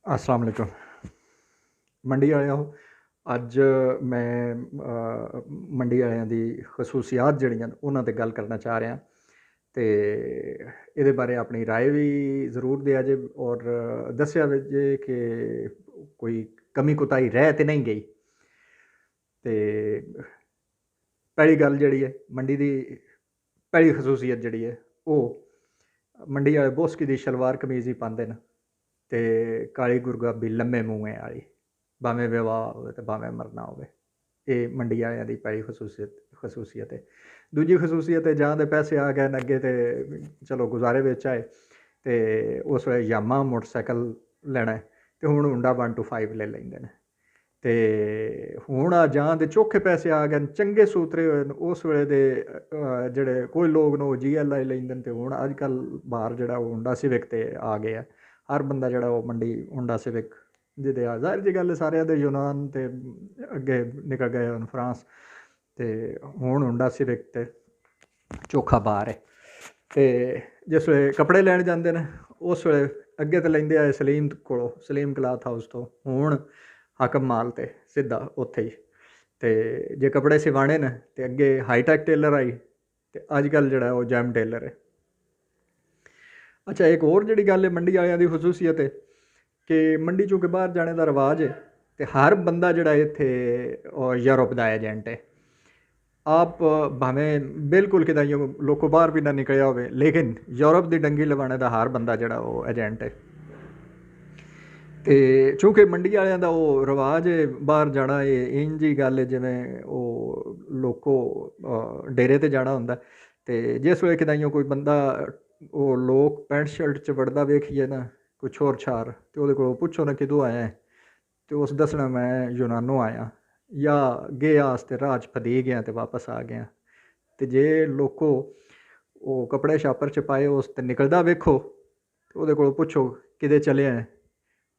अस्सलाम वालेकुम। मंडी आया हो ਅੱਜ ਮੈਂ ਮੰਡੀ ਵਾਲਿਆਂ ਦੀ ਖਸੂਸੀਆਤ ਜਿਹੜੀਆਂ ਨੇ ਉਹਨਾਂ 'ਤੇ ਗੱਲ ਕਰਨਾ ਚਾਹ ਰਿਹਾ ਅਤੇ ਇਹਦੇ ਬਾਰੇ ਆਪਣੀ ਰਾਏ ਵੀ ਜ਼ਰੂਰ ਦਿਆ ਜੇ ਔਰ ਦੱਸਿਆ ਜੇ ਕਿ ਕੋਈ ਕਮੀ ਕੁਤਾਹੀ ਰਹਿ ਤਾਂ ਨਹੀਂ ਗਈ। ਅਤੇ ਪਹਿਲੀ ਗੱਲ ਜਿਹੜੀ ਹੈ ਮੰਡੀ ਦੀ ਪਹਿਲੀ ਖਸੂਸੀਅਤ ਜਿਹੜੀ ਹੈ ਉਹ ਮੰਡੀ ਵਾਲੇ ਬੋਸਕੀ ਦੀ ਸ਼ਲਵਾਰ ਕਮੀਜ਼ ਹੀ ਪਾਉਂਦੇ ਨੇ ਅਤੇ ਕਾਲੀ ਗੁਰਗਾਬੀ ਲੰਮੇ ਮੂੰਹੇ ਵਾਲੀ, ਭਾਵੇਂ ਵਿਆਹ ਹੋਵੇ ਅਤੇ ਭਾਵੇਂ ਮਰਨਾ ਹੋਵੇ। ਇਹ ਮੰਡੀ ਵਾਲਿਆਂ ਦੀ ਪਹਿਲੀ ਖਸੂਸੀਅਤ ਹੈ। ਦੂਜੀ ਖਸੂਸੀਅਤ ਹੈ ਜਾਂ ਦੇ ਪੈਸੇ ਆ ਗਏ ਨੇ ਅੱਗੇ ਤੇ ਚਲੋ ਗੁਜ਼ਾਰੇ ਵਿੱਚ ਆਏ ਅਤੇ ਉਸ ਵੇਲੇ ਯਾਮਾ ਮੋਟਰਸਾਈਕਲ ਲੈਣਾ ਅਤੇ ਹੁਣ ਹੁੰਡਾ 125 ਲੈ ਲੈਂਦੇ ਨੇ ਅਤੇ ਹੁਣ ਆ ਜਾਂ ਦੇ ਚੋਖੇ ਪੈਸੇ ਆ ਗਏ ਨੇ, ਚੰਗੇ ਸੂਤਰੇ ਹੋਏ ਨੇ ਉਸ ਵੇਲੇ ਦੇ ਜਿਹੜੇ ਕੋਈ ਲੋਕ ਨੇ ਉਹ GLI ਲੈਂਦੇ ਨੇ ਅਤੇ ਹੁਣ ਅੱਜ ਕੱਲ੍ਹ ਬਾਹਰ ਜਿਹੜਾ ਉਹ ਹੁੰਡਾ ਸਿਵਿਕ 'ਤੇ ਆ ਗਏ ਆ। ਹਰ ਬੰਦਾ ਜਿਹੜਾ ਉਹ ਮੰਡੀ ਹੁੰਡਾ ਸਿਵਿਕ ਜਿਹਦੇ ਆ ਜ਼ਾਹਿਰ ਜੀ ਗੱਲ ਸਾਰਿਆਂ ਦੇ ਯੂਨਾਨ ਅਤੇ ਅੱਗੇ ਨਿਕਲ ਗਏ ਹੁਣ ਫਰਾਂਸ ਅਤੇ ਹੁਣ ਹੁੰਡਾ ਸਿਵਿਕ ਅਤੇ ਚੋਖਾ ਬਾਹਰ ਹੈ। ਅਤੇ ਜਿਸ ਵੇਲੇ ਕੱਪੜੇ ਲੈਣ ਜਾਂਦੇ ਨੇ ਉਸ ਵੇਲੇ ਅੱਗੇ ਤਾਂ ਲੈਂਦੇ ਆਏ ਸਲੀਮ ਕੋਲੋਂ, ਸਲੀਮ ਕਲਾਥ ਹਾਊਸ ਤੋਂ, ਹੁਣ ਹਾਕਮ ਮਾਲ 'ਤੇ ਸਿੱਧਾ ਉੱਥੇ ਹੀ। ਅਤੇ ਜੇ ਕੱਪੜੇ ਸਿਵਾਣੇ ਨੇ ਅਤੇ ਅੱਗੇ ਹਾਈਟੈਕ ਟੇਲਰ ਆਈ ਅਤੇ ਅੱਜ ਕੱਲ੍ਹ ਜਿਹੜਾ ਉਹ ਜੈਮ ਟੇਲਰ ਹੈ। ਅੱਛਾ, ਇੱਕ ਹੋਰ ਜਿਹੜੀ ਗੱਲ ਹੈ ਮੰਡੀ ਵਾਲਿਆਂ ਦੀ ਖਸੂਸੀਅਤ ਹੈ ਕਿ ਮੰਡੀ ਚੋਂ ਕਿ ਬਾਹਰ ਜਾਣੇ ਦਾ ਰਿਵਾਜ ਹੈ ਅਤੇ ਹਰ ਬੰਦਾ ਜਿਹੜਾ ਇੱਥੇ ਯੂਰਪ ਦਾ ਏਜੰਟ ਹੈ। ਆਪ ਭਾਵੇਂ ਬਿਲਕੁਲ ਕਿਤੇ ਲੋਕੋਂ ਬਾਹਰ ਵੀ ਨਾ ਨਿਕਲਿਆ ਹੋਵੇ ਲੇਕਿਨ ਯੂਰਪ ਦੀ ਡੰਗੀ ਲਵਾਣੇ ਦਾ ਹਰ ਬੰਦਾ ਜਿਹੜਾ ਉਹ ਏਜੰਟ ਹੈ। ਅਤੇ ਚੂੰਕਿ ਮੰਡੀ ਵਾਲਿਆਂ ਦਾ ਉਹ ਰਿਵਾਜ ਹੈ ਬਾਹਰ ਜਾਣਾ, ਇਹ ਇੰਝ ਹੀ ਗੱਲ ਹੈ ਜਿਵੇਂ ਉਹ ਲੋਕੋ ਡੇਰੇ 'ਤੇ ਜਾਣਾ ਹੁੰਦਾ ਅਤੇ ਜਿਸ ਵੇਲੇ ਕਿਤੇ ਕੋਈ ਬੰਦਾ ਉਹ ਲੋਕ ਪੈਂਟ ਸ਼ਰਟ 'ਚ ਵੜਦਾ ਵੇਖੀਏ ਨਾ ਕੋਈ ਛੋਰ ਛਾਰ ਅਤੇ ਉਹਦੇ ਕੋਲੋਂ ਪੁੱਛੋ ਨਾ ਕਿਦੋਂ ਆਇਆ ਅਤੇ ਉਸ ਦੱਸਣਾ ਮੈਂ ਯੂਨਾਨੋਂ ਆਇਆ ਜਾਂ ਗਿਆ ਵਾਸਤੇ ਰਾਹ 'ਚ ਫਦੀ ਗਿਆ ਅਤੇ ਵਾਪਸ ਆ ਗਿਆ। ਅਤੇ ਜੇ ਲੋਕੋ ਉਹ ਕੱਪੜੇ ਛਾਪਰ 'ਚ ਪਾਏ ਉਸ 'ਤੇ ਨਿਕਲਦਾ ਵੇਖੋ ਅਤੇ ਉਹਦੇ ਕੋਲੋਂ ਪੁੱਛੋ ਕਿਤੇ ਚੱਲਿਆ,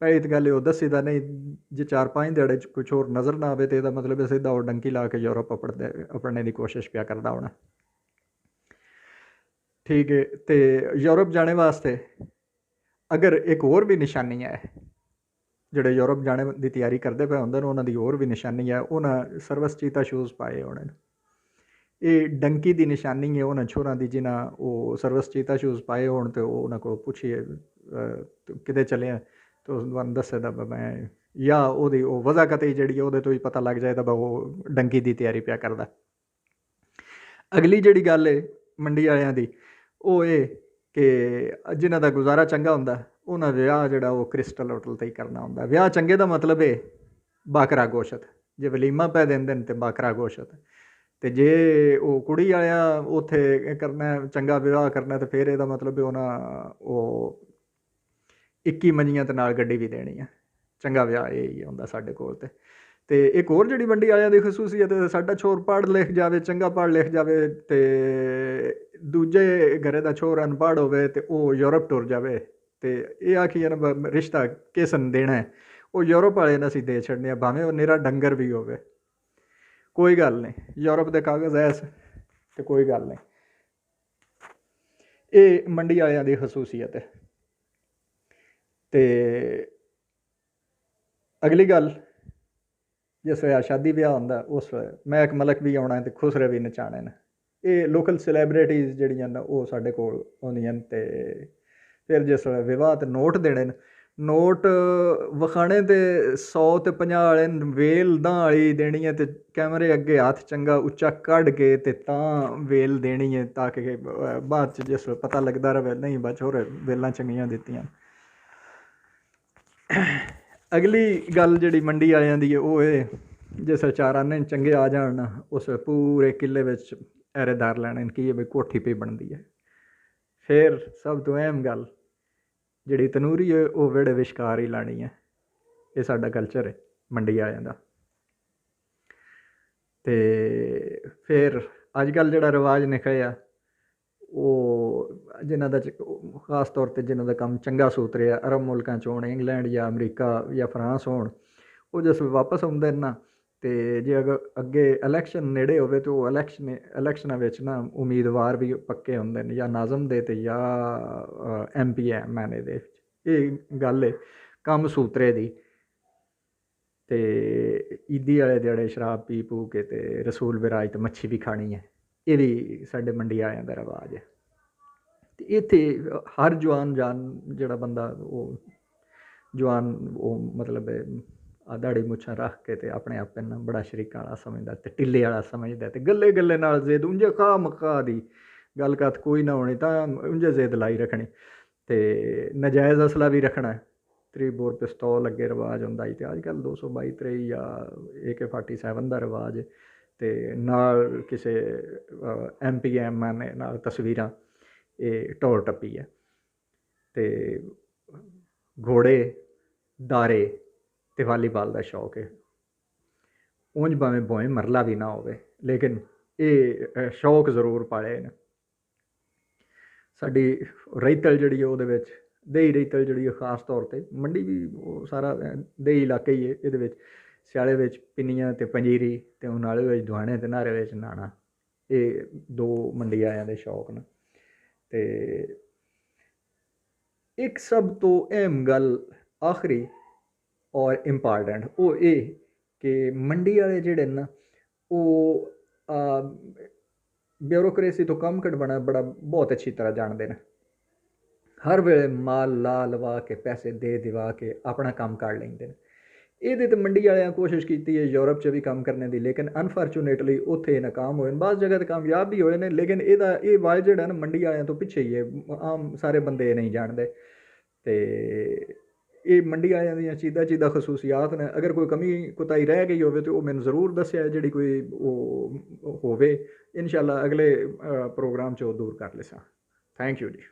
ਪਹਿਲੀ ਤਾਂ ਗੱਲ ਉਹ ਦੱਸੀ ਦਾ ਨਹੀਂ। ਜੇ 4-5 ਦਿਹਾੜੇ 'ਚ ਕੁਛ ਹੋਰ ਨਜ਼ਰ ਨਾ ਆਵੇ ਤਾਂ ਇਹਦਾ ਮਤਲਬ ਸਿੱਧਾ ਉਹ ਡੰਕੀ ਲਾ ਕੇ ਯੂਰਪ ਆਪਣੇ ਦੀ ਕੋਸ਼ਿਸ਼ ਪਿਆ ਕਰਦਾ ਹੋਣਾ। ਠੀਕ ਹੈ, ਅਤੇ ਯੂਰਪ ਜਾਣੇ ਵਾਸਤੇ ਅਗਰ ਇੱਕ ਹੋਰ ਵੀ ਨਿਸ਼ਾਨੀ ਹੈ, ਜਿਹੜੇ ਯੂਰਪ ਜਾਣੇ ਦੀ ਤਿਆਰੀ ਕਰਦੇ ਪਏ ਹੁੰਦੇ ਨੇ ਉਹਨਾਂ ਦੀ ਹੋਰ ਵੀ ਨਿਸ਼ਾਨੀ ਹੈ, ਉਹਨਾਂ ਸਰਵਿਸ ਚੀਤਾ ਸ਼ੂਜ਼ ਪਾਏ ਹੋਣੇ ਨੇ। ਇਹ ਡੰਕੀ ਦੀ ਨਿਸ਼ਾਨੀ ਹੈ ਉਹਨਾਂ ਛੋਰਾਂ ਦੀ ਜਿਨ੍ਹਾਂ ਉਹ ਸਰਵਿਸ ਚੀਤਾ ਸ਼ੂਜ਼ ਪਾਏ ਹੋਣ ਅਤੇ ਉਹ ਉਹਨਾਂ ਕੋਲ ਪੁੱਛੀਏ ਕਿਤੇ ਚੱਲਿਆ ਅਤੇ ਉਸ ਤੁਹਾਨੂੰ ਦੱਸੇਦਾ ਮੈਂ ਜਾਂ ਉਹਦੀ ਉਹ ਵਜ੍ਹਾ ਕਤਈ ਜਿਹੜੀ ਹੈ ਉਹਦੇ ਤੋਂ ਹੀ ਪਤਾ ਲੱਗ ਜਾਏਦਾ ਬਾ ਉਹ ਡੰਕੀ ਦੀ ਤਿਆਰੀ ਪਿਆ ਕਰਦਾ। ਅਗਲੀ ਜਿਹੜੀ ਗੱਲ ਹੈ ਮੰਡੀ ਵਾਲਿਆਂ ਦੀ ਉਹ ਇਹ ਕਿ ਜਿਨ੍ਹਾਂ ਦਾ ਗੁਜ਼ਾਰਾ ਚੰਗਾ ਹੁੰਦਾ ਉਹਨਾਂ ਵਿਆਹ ਜਿਹੜਾ ਉਹ ਕ੍ਰਿਸਟਲ ਹੋਟਲ 'ਤੇ ਹੀ ਕਰਨਾ ਹੁੰਦਾ। ਵਿਆਹ ਚੰਗੇ ਦਾ ਮਤਲਬ ਇਹ ਬਾਕਰਾ ਗੋਸ਼ਤ, ਜੇ ਵਲੀਮਾ ਪੈ ਦਿੰਦੇ ਨੇ ਅਤੇ ਬਾਕਰਾ ਗੋਸ਼ਤ, ਅਤੇ ਜੇ ਉਹ ਕੁੜੀ ਵਾਲਿਆਂ ਉੱਥੇ ਕਰਨਾ ਚੰਗਾ ਵਿਆਹ ਕਰਨਾ ਅਤੇ ਫਿਰ ਇਹਦਾ ਮਤਲਬ ਉਹਨਾਂ ਉਹ 21 ਮੰਜੀਆਂ ਦੇ ਨਾਲ ਗੱਡੀ ਵੀ ਦੇਣੀ ਆ। ਚੰਗਾ ਵਿਆਹ ਇਹ ਹੀ ਹੁੰਦਾ ਸਾਡੇ ਕੋਲ। ਅਤੇ ਇੱਕ ਹੋਰ ਜਿਹੜੀ ਮੰਡੀ ਵਾਲਿਆਂ ਦੀ ਖਸੂਸੀਅਤ ਸਾਡਾ ਛੋਰ ਪੜ੍ਹ ਲਿਖ ਜਾਵੇ, ਚੰਗਾ ਪੜ੍ਹ ਲਿਖ ਜਾਵੇ ਅਤੇ ਦੂਜੇ ਘਰੇ ਦਾ ਛੋਰ ਅਨਪੜ੍ਹ ਹੋਵੇ ਅਤੇ ਉਹ ਯੂਰਪ ਟੁਰ ਜਾਵੇ ਅਤੇ ਇਹ ਆਖੀਏ ਨਾ ਰਿਸ਼ਤਾ ਕਿਸ ਨੂੰ ਦੇਣਾ ਉਹ ਯੂਰਪ ਵਾਲੇ ਨੇ ਅਸੀਂ ਦੇ ਛੱਡਨੇ ਆ, ਭਾਵੇਂ ਉਹ ਨਿਰਾ ਡੰਗਰ ਵੀ ਹੋਵੇ, ਕੋਈ ਗੱਲ ਨਹੀਂ, ਯੂਰਪ ਦੇ ਕਾਗਜ਼ ਐਸ ਅਤੇ ਕੋਈ ਗੱਲ ਨਹੀਂ। ਇਹ ਮੰਡੀ ਵਾਲਿਆਂ ਦੀ ਖਸੂਸੀਅਤ ਹੈ। ਅਤੇ ਅਗਲੀ ਗੱਲ ਜਿਸ ਵੇਲੇ ਸ਼ਾਦੀ ਵਿਆਹ ਹੁੰਦਾ ਉਸ ਵੇਲੇ ਮਹਿਕ ਮਲਕ ਵੀ ਆਉਣਾ ਅਤੇ ਖੁਸਰੇ ਵੀ ਨਚਾਣੇ ਨੇ। ਇਹ ਲੋਕਲ ਸੈਲੈਬ੍ਰਿਟੀਜ਼ ਜਿਹੜੀਆਂ ਨੇ ਉਹ ਸਾਡੇ ਕੋਲ ਆਉਂਦੀਆਂ ਨੇ ਅਤੇ ਫਿਰ ਜਿਸ ਵੇਲੇ ਵਿਵਾਹ 'ਤੇ ਨੋਟ ਦੇਣੇ ਨੇ, ਨੋਟ ਵਿਖਾਣੇ ਅਤੇ 100 ਅਤੇ 50 ਵਾਲੇ ਵੇਲ ਦਾਂ ਵਾਲੀ ਦੇਣੀ ਹੈ ਅਤੇ ਕੈਮਰੇ ਅੱਗੇ ਹੱਥ ਚੰਗਾ ਉੱਚਾ ਕੱਢ ਕੇ ਅਤੇ ਤਾਂ ਵੇਲ ਦੇਣੀ ਹੈ ਤਾਂ ਕਿ ਬਾਅਦ 'ਚ ਜਿਸ ਵੇਲੇ ਪਤਾ ਲੱਗਦਾ ਰਹੇ ਨਹੀਂ ਬਸ ਹੋਰ ਵੇਲਾਂ ਚੰਗੀਆਂ ਦਿੱਤੀਆਂ। ਅਗਲੀ ਗੱਲ ਜਿਹੜੀ ਮੰਡੀ ਵਾਲਿਆਂ ਦੀ ਹੈ ਉਹ ਇਹ ਜਿਸ ਚਾਰ ਆਨੇ ਚੰਗੇ ਆ ਜਾਣ ਨਾ ਉਸ ਪੂਰੇ ਕਿੱਲੇ ਵਿੱਚ ਪਹਿਰੇਦਾਰ ਲੈਣੇ ਕੀ ਹੈ ਬਈ ਕੋਠੀ ਪਈ ਬਣਦੀ ਹੈ। ਫਿਰ ਸਭ ਤੋਂ ਅਹਿਮ ਗੱਲ ਜਿਹੜੀ ਤਨੂਰੀ ਹੈ ਉਹ ਵਿਹੜੇ ਵਿਚਕਾਰ ਹੀ ਲਾਣੀ ਹੈ। ਇਹ ਸਾਡਾ ਕਲਚਰ ਹੈ ਮੰਡੀ ਵਾਲਿਆਂ ਦਾ। ਅਤੇ ਫਿਰ ਅੱਜ ਕੱਲ੍ਹ ਜਿਹੜਾ ਰਿਵਾਜ ਨਿਕਲਿਆ ਉਹ ਜਿਨ੍ਹਾਂ ਦਾ ਖਾਸ ਤੌਰ 'ਤੇ ਜਿਨ੍ਹਾਂ ਦਾ ਕੰਮ ਚੰਗਾ ਸੂਤ ਰਿਹਾ ਅਰਬ ਮੁਲਕਾਂ 'ਚ ਹੋਣ, ਇੰਗਲੈਂਡ ਜਾਂ ਅਮਰੀਕਾ ਜਾਂ ਫਰਾਂਸ ਹੋਣ, ਉਹ ਜਿਸ ਵਾਪਸ ਆਉਂਦੇ ਨੇ ਨਾ ਅਤੇ ਜੇ ਅਗਰ ਅੱਗੇ ਇਲੈਕਸ਼ਨ ਨੇੜੇ ਹੋਵੇ ਤਾਂ ਉਹ ਇਲੈਕਸ਼ਨਾਂ ਵਿੱਚ ਨਾ ਉਮੀਦਵਾਰ ਵੀ ਪੱਕੇ ਹੁੰਦੇ ਨੇ ਜਾਂ ਨਾਜ਼ਮ ਦੇ ਅਤੇ ਜਾਂ MP MNA ਦੇ ਵਿੱਚ। ਇਹ ਗੱਲ ਹੈ ਕੰਮ ਸੂਤਰੇ ਦੀ। ਤੇ ਈਦੀ ਵਾਲੇ ਦਿਹਾੜੇ ਸ਼ਰਾਬ ਪੀ ਪੂ ਕੇ ਤੇ ਰਸੂਲ ਵਿਰਾਜ ਤੇ ਮੱਛੀ ਵੀ ਖਾਣੀ ਹੈ। ਇਹ ਵੀ ਸਾਡੇ ਮੰਡੀ ਵਾਲਿਆਂ ਦਾ ਰਿਵਾਜ ਹੈ। ਤੇ ਇੱਥੇ ਹਰ ਜਵਾਨ ਜਿਹੜਾ ਬੰਦਾ ਉਹ ਜਵਾਨ ਉਹ ਮਤਲਬ ਦਾੜੀ ਮੁੱਛਾਂ ਰੱਖ ਕੇ ਤੇ ਆਪਣੇ ਆਪ ਨੂੰ ਬੜਾ ਸ਼ਰੀਕਾਂ ਵਾਲਾ ਸਮਝਦਾ ਤੇ ਟਿੱਲੇ ਵਾਲਾ ਸਮਝਦਾ ਤੇ ਗੱਲੇ ਗੱਲੇ ਨਾਲ ਜ਼ਿੱਦ ਉਂਝੇ ਖਾ ਮਕਾ ਦੀ ਗੱਲ ਕਾਤ ਕੋਈ ਨਾ ਹੋਣੀ ਤਾਂ ਉਂਝੇ ਜ਼ਿੱਦ ਲਾਈ ਰੱਖਣੀ ਤੇ ਨਜਾਇਜ਼ ਅਸਲਾ ਵੀ ਰੱਖਣਾ। 3 ਬੋਰ ਪਿਸਤੌਲ ਅੱਗੇ ਰਿਵਾਜ ਹੁੰਦਾ ਸੀ ਤੇ ਅੱਜ ਕੱਲ੍ਹ 222 23 ਜਾਂ AK-47 ਦਾ ਰਿਵਾਜ ਤੇ ਨਾਲ ਕਿਸੇ MPM ਨੇ ਨਾਲ ਤਸਵੀਰਾਂ। ਇਹ ਢੋਲ ਟੱਪੀ ਹੈ ਤੇ ਘੋੜੇ ਦਾਰੇ ਤੇ ਵਾਲੀਬਾਲ ਦਾ ਸ਼ੌਕ ਹੈ। ਉਂਝ ਭਾਵੇਂ ਭੋਏ ਮਰਲਾ ਵੀ ਨਾ ਹੋਵੇ ਲੇਕਿਨ ਇਹ ਸ਼ੌਕ ਜ਼ਰੂਰ ਪਾਲੇ ਨੇ। ਸਾਡੀ ਰਈਤਲ ਜਿਹੜੀ ਉਹਦੇ ਵਿੱਚ ਦੇਹੀ ਰਈਤਲ ਜਿਹੜੀ ਖਾਸ ਤੌਰ 'ਤੇ ਮੰਡੀ ਵੀ ਉਹ ਸਾਰਾ ਦੇਹੀ ਇਲਾਕਾ ਹੀ ਹੈ। ਇਹਦੇ ਵਿੱਚ ਸਿਆਲੇ ਵਿੱਚ ਪਿੰਨੀਆਂ ਅਤੇ ਪੰਜੀਰੀ ਅਤੇ ਉਨਾਲੇ ਵਿੱਚ ਦੁਆਣੇ ਅਤੇ ਨਾਰੇ ਵਿੱਚ ਨਾਣਾ। ਇਹ 2 ਮੰਡੀ ਵਾਲਿਆਂ ਦੇ ਸ਼ੌਕ ਨੇ। ਅਤੇ ਇੱਕ ਸਭ ਤੋਂ ਅਹਿਮ ਗੱਲ ਆਖਰੀ ਔਰ ਇੰਪਾਰਟੈਂਟ ਉਹ ਇਹ ਕਿ ਮੰਡੀ ਵਾਲੇ ਜਿਹੜੇ ਨਾ ਉਹ ਬਿਊਰੋਕਰੇਸੀ ਤੋਂ ਕੰਮ ਕਢਵਾਉਣਾ ਬਹੁਤ ਅੱਛੀ ਤਰ੍ਹਾਂ ਜਾਣਦੇ ਨੇ। ਹਰ ਵੇਲੇ ਮਾਲ ਲਾ ਲਵਾ ਕੇ ਪੈਸੇ ਦੇ ਦਿਵਾ ਕੇ ਆਪਣਾ ਕੰਮ ਕਰ ਲੈਂਦੇ ਨੇ। ਇਹਦੇ ਤਾਂ ਮੰਡੀ ਵਾਲਿਆਂ ਕੋਸ਼ਿਸ਼ ਕੀਤੀ ਹੈ ਯੂਰਪ 'ਚ ਵੀ ਕੰਮ ਕਰਨ ਦੀ ਲੇਕਿਨ ਅਨਫੋਰਚੂਨੇਟਲੀ ਉੱਥੇ ਨਾਕਾਮ ਹੋਏ ਨੇ। ਬਾਅਦ ਜਗ੍ਹਾ 'ਤੇ ਕਾਮਯਾਬ ਵੀ ਹੋਏ ਨੇ ਲੇਕਿਨ ਇਹ ਵਾਜ ਜਿਹੜਾ ਨਾ ਮੰਡੀ ਵਾਲਿਆਂ ਤੋਂ ਪਿੱਛੇ ਹੀ ਹੈ। ਆਮ ਸਾਰੇ ਬੰਦੇ ਨਹੀਂ ਜਾਣਦੇ ਅਤੇ ਇਹ ਮੰਡੀ ਵਾਲਿਆਂ ਦੀਆਂ ਚੀਜ਼ਾਂ ਖਸੂਸੀਆਤ ਨੇ। ਅਗਰ ਕੋਈ ਕਮੀ ਕੁਤਾਈ ਰਹਿ ਗਈ ਹੋਵੇ ਤਾਂ ਉਹ ਮੈਨੂੰ ਜ਼ਰੂਰ ਦੱਸਿਆ ਜਿਹੜੀ ਕੋਈ ਉਹ ਹੋਵੇ। ਇਨਸ਼ਾਅੱਲਾ ਅਗਲੇ ਪ੍ਰੋਗਰਾਮ 'ਚ ਉਹ ਦੂਰ ਕਰ ਲੈਸਾਂ। ਥੈਂਕ ਯੂ ਜੀ।